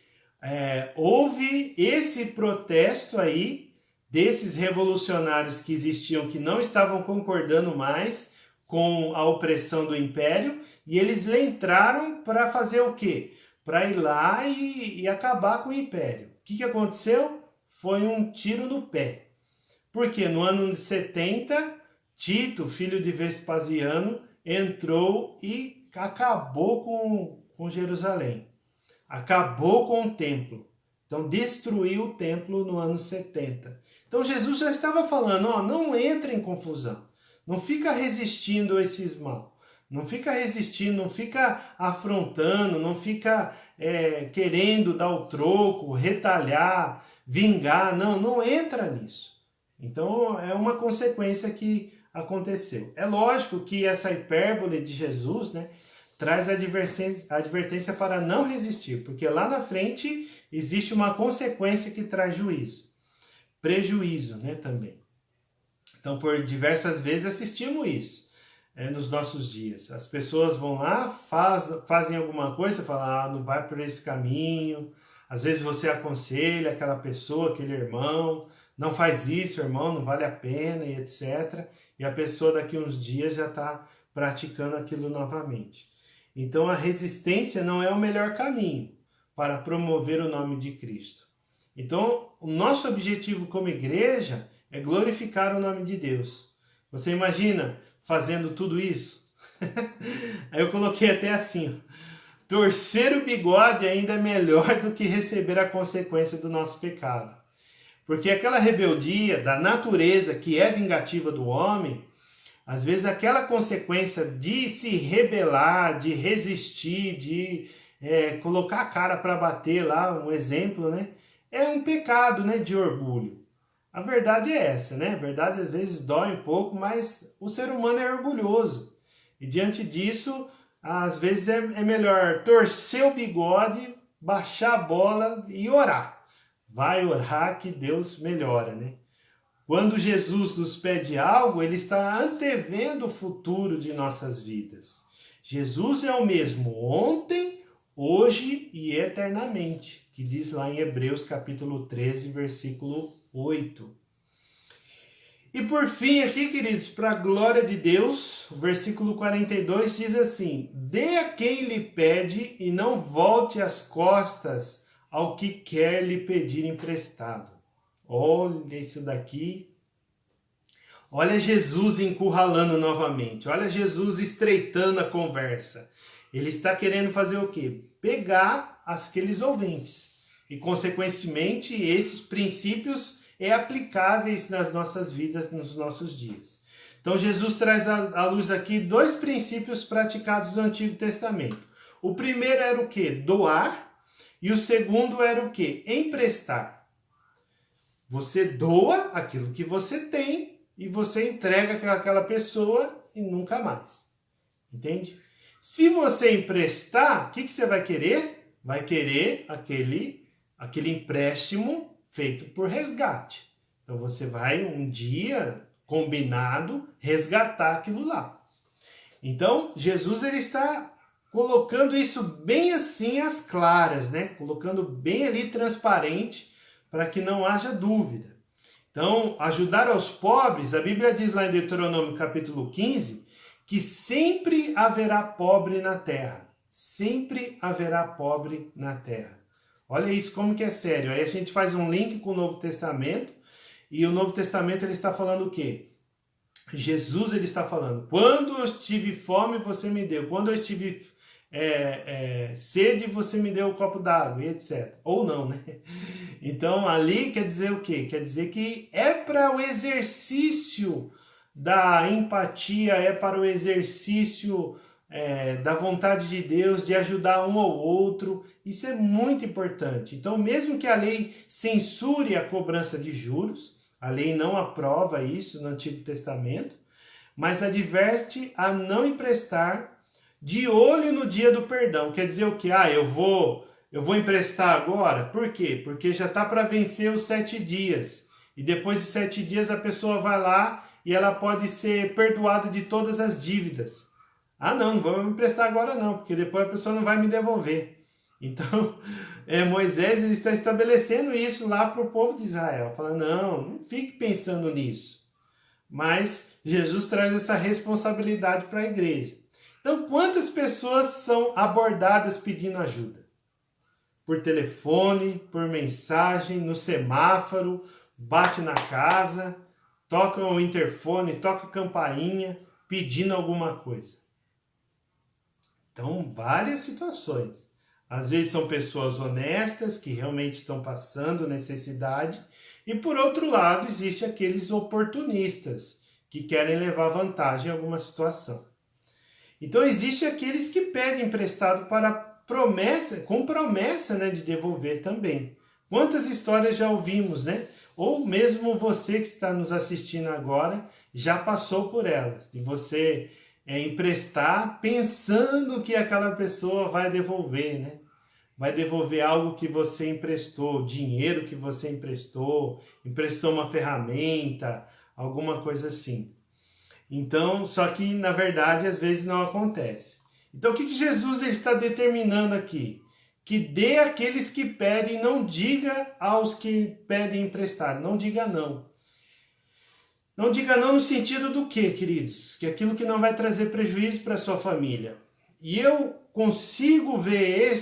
houve esse protesto aí desses revolucionários que existiam, que não estavam concordando mais com a opressão do império, e eles entraram para fazer o quê? Para ir lá e acabar com o império. O que aconteceu? Foi um tiro no pé. Porque no ano 70, Tito, filho de Vespasiano, entrou e acabou com Jerusalém. Acabou com o templo. Então destruiu o templo no ano 70. Então Jesus já estava falando, não entra em confusão. Não fica resistindo a esses mal. Não fica resistindo, não fica afrontando, não fica querendo dar o troco, retalhar, vingar. Não entra nisso. Então é uma consequência que aconteceu. É lógico que essa hipérbole de Jesus, né, traz a advertência para não resistir, porque lá na frente existe uma consequência que traz juízo. Prejuízo, né, também. Então, por diversas vezes assistimos isso nos nossos dias. As pessoas vão lá, fazem alguma coisa, falam, não vai por esse caminho. Às vezes você aconselha aquela pessoa, aquele irmão, não faz isso, irmão, não vale a pena, e etc. E a pessoa daqui uns dias já está praticando aquilo novamente. Então a resistência não é o melhor caminho para promover o nome de Cristo. Então o nosso objetivo como igreja é glorificar o nome de Deus. Você imagina fazendo tudo isso? Aí eu coloquei até assim, torcer o bigode ainda é melhor do que receber a consequência do nosso pecado. Porque aquela rebeldia da natureza que é vingativa do homem, às vezes aquela consequência de se rebelar, de resistir, de colocar a cara para bater lá, um exemplo, né? É um pecado, né, de orgulho. A verdade é essa, né? A verdade às vezes dói um pouco, mas o ser humano é orgulhoso. E diante disso, às vezes é melhor torcer o bigode, baixar a bola e orar. Vai orar que Deus melhora, né? Quando Jesus nos pede algo, ele está antevendo o futuro de nossas vidas. Jesus é o mesmo ontem, hoje e eternamente, que diz lá em Hebreus capítulo 13, versículo 8. E por fim aqui, queridos, para a glória de Deus, o versículo 42 diz assim, dê a quem lhe pede e não volte as costas ao que quer lhe pedir emprestado. Olha isso daqui. Olha Jesus encurralando novamente. Olha Jesus estreitando a conversa. Ele está querendo fazer o quê? Pegar aqueles ouvintes. E, consequentemente, esses princípios aplicáveis nas nossas vidas, nos nossos dias. Então, Jesus traz à luz aqui 2 princípios praticados do Antigo Testamento. O primeiro era o quê? Doar. E o segundo era o quê? Emprestar. Você doa aquilo que você tem e você entrega àquela pessoa e nunca mais. Entende? Se você emprestar, o que você vai querer? Vai querer aquele empréstimo feito por resgate. Então você vai um dia, combinado, resgatar aquilo lá. Então Jesus ele está colocando isso bem assim às claras, né? Colocando bem ali transparente para que não haja dúvida. Então, ajudar aos pobres, a Bíblia diz lá em Deuteronômio capítulo 15, que sempre haverá pobre na terra. Sempre haverá pobre na terra. Olha isso, como que é sério. Aí a gente faz um link com o Novo Testamento, e o Novo Testamento ele está falando o quê? Jesus ele está falando, quando eu tive fome, você me deu. Quando eu tive sede, você me deu um copo d'água, e etc. Ou não, né? Então, ali quer dizer o quê? Quer dizer que é para o exercício da empatia, é para o exercício da vontade de Deus, de ajudar um ao outro. Isso é muito importante. Então, mesmo que a lei censure a cobrança de juros, a lei não aprova isso no Antigo Testamento, mas adverte a não emprestar de olho no dia do perdão. Quer dizer o quê? Eu vou emprestar agora. Por quê? Porque já está para vencer os 7 dias. E depois de 7 dias a pessoa vai lá e ela pode ser perdoada de todas as dívidas. Não vou me emprestar agora não, porque depois a pessoa não vai me devolver. Então, Moisés ele está estabelecendo isso lá para o povo de Israel. Fala, não fique pensando nisso. Mas Jesus traz essa responsabilidade para a igreja. Então, quantas pessoas são abordadas pedindo ajuda? Por telefone, por mensagem, no semáforo, bate na casa, toca o interfone, toca a campainha, pedindo alguma coisa. Então, várias situações. Às vezes são pessoas honestas, que realmente estão passando necessidade, e por outro lado, existe aqueles oportunistas, que querem levar vantagem em alguma situação. Então, existe aqueles que pedem emprestado com promessa, né, de devolver também. Quantas histórias já ouvimos, né? Ou mesmo você que está nos assistindo agora, já passou por elas, de você emprestar pensando que aquela pessoa vai devolver, né? Vai devolver algo que você emprestou, dinheiro que você emprestou uma ferramenta, alguma coisa assim. Então, só que na verdade às vezes não acontece. Então o que Jesus está determinando aqui? Que dê àqueles que pedem, não diga aos que pedem emprestado, não diga não. Não diga não no sentido do quê, queridos? Que aquilo que não vai trazer prejuízo para a sua família. E eu consigo ver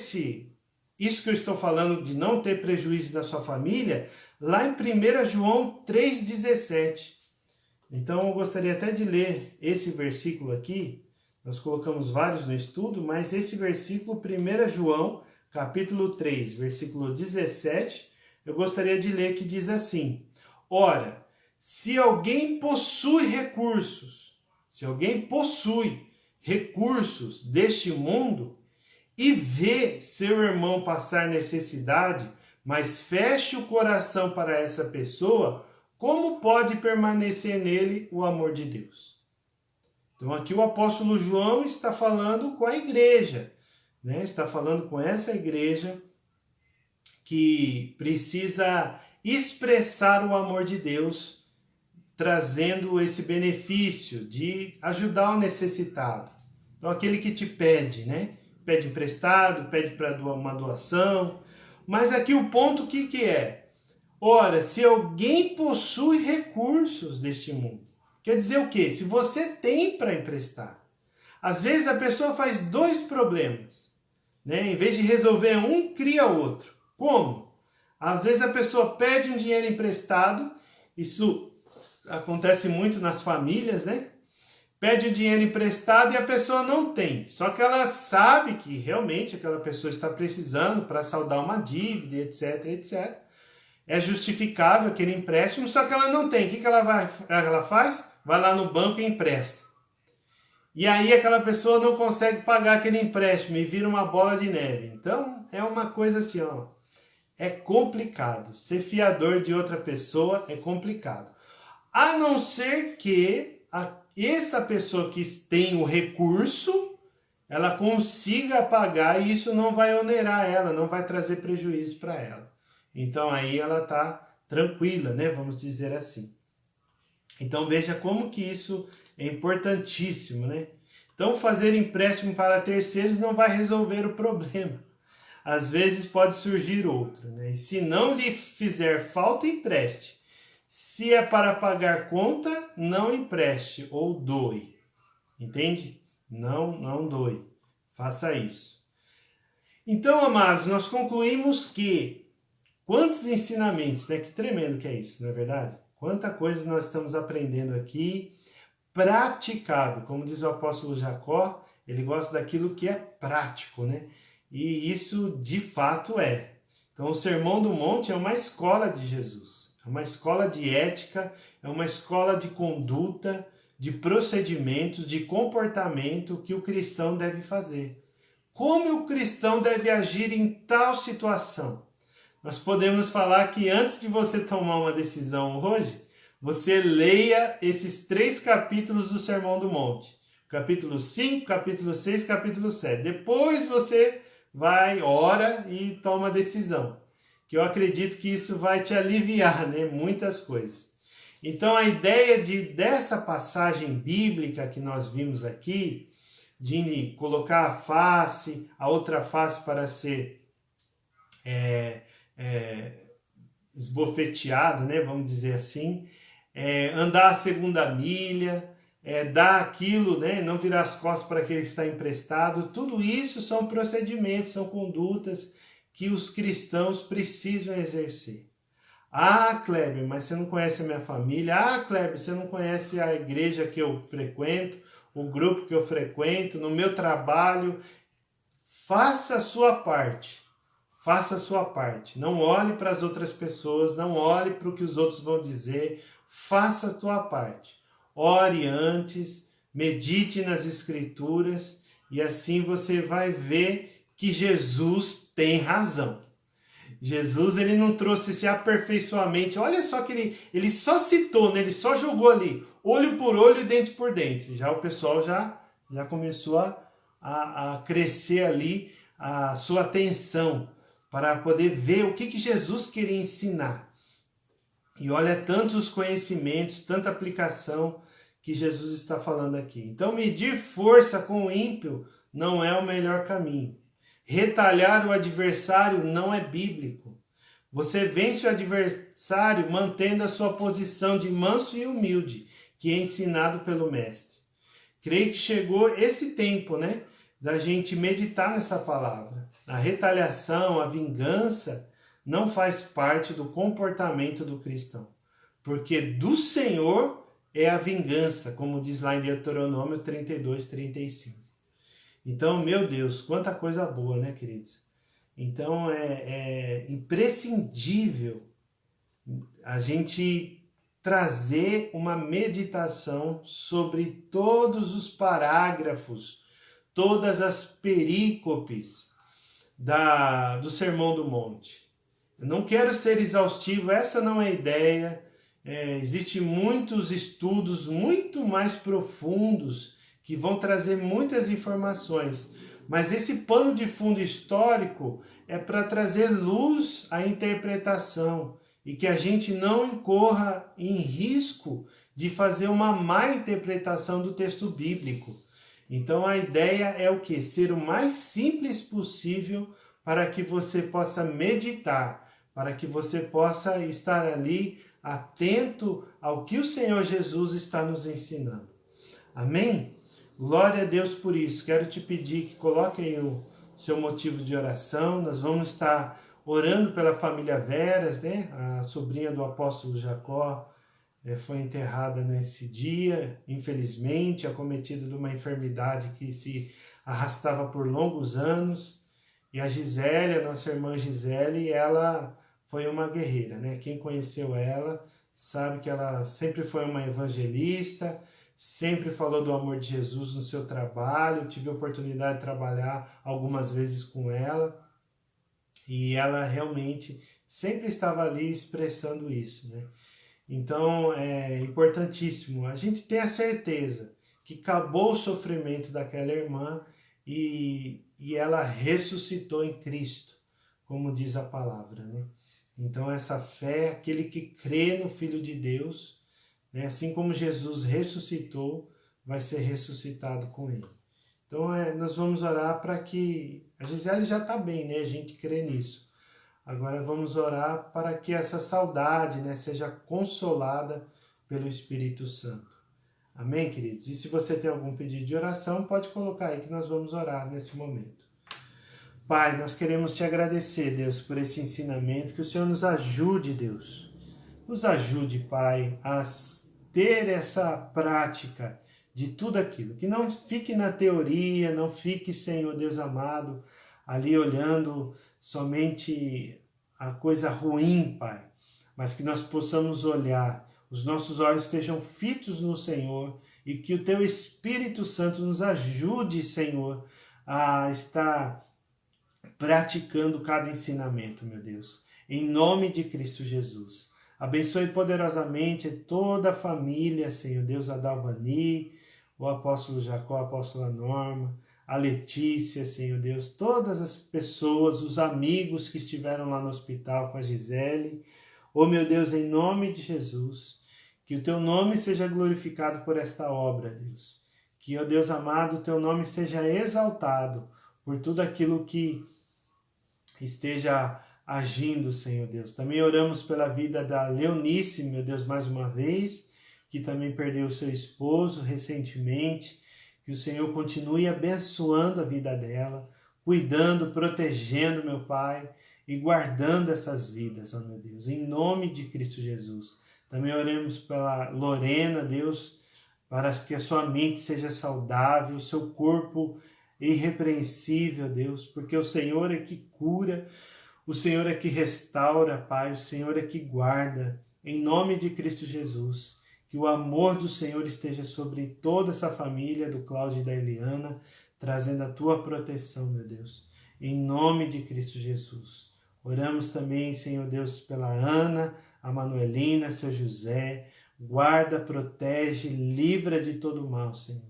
isso que eu estou falando de não ter prejuízo da sua família, lá em 1 João 3,17. Então eu gostaria até de ler esse versículo aqui. Nós colocamos vários no estudo, mas esse versículo, 1 João, capítulo 3, versículo 17, eu gostaria de ler, que diz assim: ora, se alguém possui recursos deste mundo, e vê seu irmão passar necessidade, mas fecha o coração para essa pessoa, como pode permanecer nele o amor de Deus? Então aqui o apóstolo João está falando com a igreja, né? Está falando com essa igreja que precisa expressar o amor de Deus, trazendo esse benefício de ajudar o necessitado. Então aquele que te pede, né? Pede emprestado, pede para uma doação. Mas aqui o ponto que é? Ora, se alguém possui recursos deste mundo, quer dizer o quê? Se você tem para emprestar. Às vezes a pessoa faz 2 problemas, né? Em vez de resolver um, cria outro. Como? Às vezes a pessoa pede um dinheiro emprestado, isso acontece muito nas famílias, né? Pede o dinheiro emprestado e a pessoa não tem. Só que ela sabe que realmente aquela pessoa está precisando para saldar uma dívida, etc, etc. É justificável aquele empréstimo, só que ela não tem. O que ela faz? Vai lá no banco e empresta. E aí aquela pessoa não consegue pagar aquele empréstimo e vira uma bola de neve. Então é uma coisa assim, é complicado. Ser fiador de outra pessoa é complicado. A não ser que essa pessoa que tem o recurso, ela consiga pagar, e isso não vai onerar ela, não vai trazer prejuízo para ela. Então aí ela está tranquila, né? Vamos dizer assim. Então veja como que isso é importantíssimo, né? Então fazer empréstimo para terceiros não vai resolver o problema. Às vezes pode surgir outro, né? E se não lhe fizer falta, empreste. Se é para pagar conta, não empreste ou doe. Entende? Não doe. Faça isso. Então, amados, nós concluímos que quantos ensinamentos, né? Que tremendo que é isso, não é verdade? Quanta coisa nós estamos aprendendo aqui, praticável. Como diz o apóstolo Jacó, ele gosta daquilo que é prático, né? E isso de fato é. Então, o Sermão do Monte é uma escola de Jesus, é uma escola de ética, é uma escola de conduta, de procedimentos, de comportamento que o cristão deve fazer. Como o cristão deve agir em tal situação? Nós podemos falar que antes de você tomar uma decisão hoje, você leia esses 3 capítulos do Sermão do Monte. Capítulo 5, capítulo 6, capítulo 7. Depois você vai, ora e toma a decisão. Que eu acredito que isso vai te aliviar, né? Muitas coisas. Então a ideia dessa passagem bíblica que nós vimos aqui, de colocar a outra face para ser esbofeteado, né, vamos dizer assim, andar a segunda milha, dar aquilo, né, não virar as costas para aquele que está emprestado, tudo isso são procedimentos, são condutas que os cristãos precisam exercer. Ah, Kleber, mas você não conhece a minha família. Ah, Kleber, você não conhece a igreja que eu frequento, o grupo que eu frequento, no meu trabalho. Faça a sua parte. Faça a sua parte. Não olhe para as outras pessoas, não olhe para o que os outros vão dizer. Faça a tua parte. Ore antes, medite nas Escrituras e assim você vai ver que Jesus tem razão. Jesus, ele não trouxe esse aperfeiçoamento. Olha só que ele só citou, né? Ele só jogou ali, olho por olho e dente por dente. Já o pessoal já começou a crescer ali a sua atenção para poder ver o que Jesus queria ensinar. E olha tantos conhecimentos, tanta aplicação que Jesus está falando aqui. Então, medir força com o ímpio não é o melhor caminho. Retalhar o adversário não é bíblico. Você vence o adversário mantendo a sua posição de manso e humilde, que é ensinado pelo mestre. Creio que chegou esse tempo, né, da gente meditar nessa palavra. A retaliação, a vingança não faz parte do comportamento do cristão, porque do Senhor é a vingança, como diz lá em Deuteronômio 32, 35. Então, meu Deus, quanta coisa boa, né, queridos? Então, é imprescindível a gente trazer uma meditação sobre todos os parágrafos, todas as perícopes do Sermão do Monte. Eu não quero ser exaustivo, essa não é a ideia. Existem muitos estudos muito mais profundos que vão trazer muitas informações, mas esse pano de fundo histórico é para trazer luz à interpretação e que a gente não incorra em risco de fazer uma má interpretação do texto bíblico. Então a ideia é o quê? Ser o mais simples possível para que você possa meditar, para que você possa estar ali atento ao que o Senhor Jesus está nos ensinando. Amém? Glória a Deus por isso. Quero te pedir que coloque aí o seu motivo de oração. Nós vamos estar orando pela família Veras, né? A sobrinha do apóstolo Jacó foi enterrada nesse dia, infelizmente, acometida de uma enfermidade que se arrastava por longos anos. E a Gisele, a nossa irmã Gisele, ela foi uma guerreira, né? Quem conheceu ela sabe que ela sempre foi uma evangelista, sempre falou do amor de Jesus no seu trabalho. Tive a oportunidade de trabalhar algumas vezes com ela e ela realmente sempre estava ali expressando isso, né? Então é importantíssimo. A gente tem a certeza que acabou o sofrimento daquela irmã e ela ressuscitou em Cristo, como diz a palavra, né? Então essa fé, aquele que crê no Filho de Deus, né, assim como Jesus ressuscitou, vai ser ressuscitado com ele. Então nós vamos orar para que... A Gisele já está bem, né? A gente crê nisso. Agora vamos orar para que essa saudade, né, seja consolada pelo Espírito Santo. Amém, queridos? E se você tem algum pedido de oração, pode colocar aí que nós vamos orar nesse momento. Pai, nós queremos te agradecer, Deus, por esse ensinamento, que o Senhor nos ajude, Deus. Nos ajude, Pai, a ter essa prática de tudo aquilo. Que não fique na teoria, não fique, Senhor Deus amado, ali olhando somente a coisa ruim, Pai. Mas que nós possamos olhar, os nossos olhos estejam fitos no Senhor e que o Teu Espírito Santo nos ajude, Senhor, a estar praticando cada ensinamento, meu Deus. Em nome de Cristo Jesus. Abençoe poderosamente toda a família, Senhor Deus, a Dalvani, o apóstolo Jacó, a apóstola Norma, a Letícia, Senhor Deus, todas as pessoas, os amigos que estiveram lá no hospital com a Gisele. Oh, meu Deus, em nome de Jesus, que o Teu nome seja glorificado por esta obra, Deus. Que, ó Deus amado, o Teu nome seja exaltado por tudo aquilo que esteja agindo, Senhor Deus. Também oramos pela vida da Leonice, meu Deus, mais uma vez, que também perdeu o seu esposo recentemente. Que o Senhor continue abençoando a vida dela, cuidando, protegendo, meu Pai, e guardando essas vidas, ó meu Deus, em nome de Cristo Jesus. Também oremos pela Lorena, Deus, para que a sua mente seja saudável, o seu corpo irrepreensível, Deus, porque o Senhor é que cura, o Senhor é que restaura, Pai, o Senhor é que guarda, em nome de Cristo Jesus. Que o amor do Senhor esteja sobre toda essa família do Cláudio e da Eliana, trazendo a Tua proteção, meu Deus, em nome de Cristo Jesus. Oramos também, Senhor Deus, pela Ana, a Manuelina, seu José, guarda, protege, livra de todo mal, Senhor.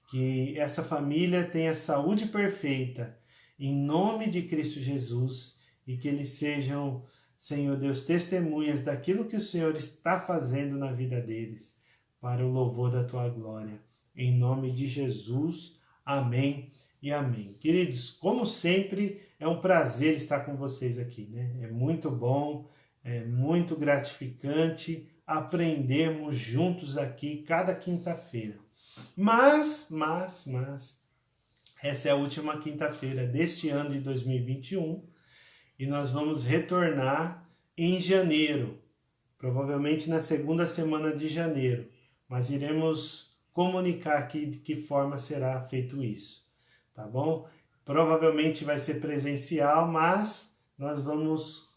Que essa família tenha saúde perfeita, em nome de Cristo Jesus, e que eles sejam, Senhor Deus, testemunhas daquilo que o Senhor está fazendo na vida deles, para o louvor da Tua glória. Em nome de Jesus, amém e amém. Queridos, como sempre, é um prazer estar com vocês aqui, né? É muito bom, é muito gratificante aprendermos juntos aqui cada quinta-feira. Mas, essa é a última quinta-feira deste ano de 2021 e nós vamos retornar em janeiro, provavelmente na segunda semana de janeiro, mas iremos comunicar aqui de que forma será feito isso, tá bom? Provavelmente vai ser presencial, mas nós vamos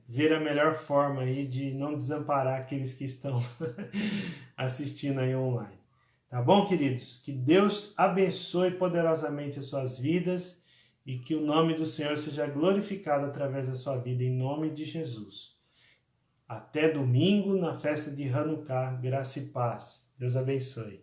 ver a melhor forma aí de não desamparar aqueles que estão assistindo aí online. Tá bom, queridos? Que Deus abençoe poderosamente as suas vidas e que o nome do Senhor seja glorificado através da sua vida, em nome de Jesus. Até domingo, na festa de Hanukkah. Graça e paz. Deus abençoe.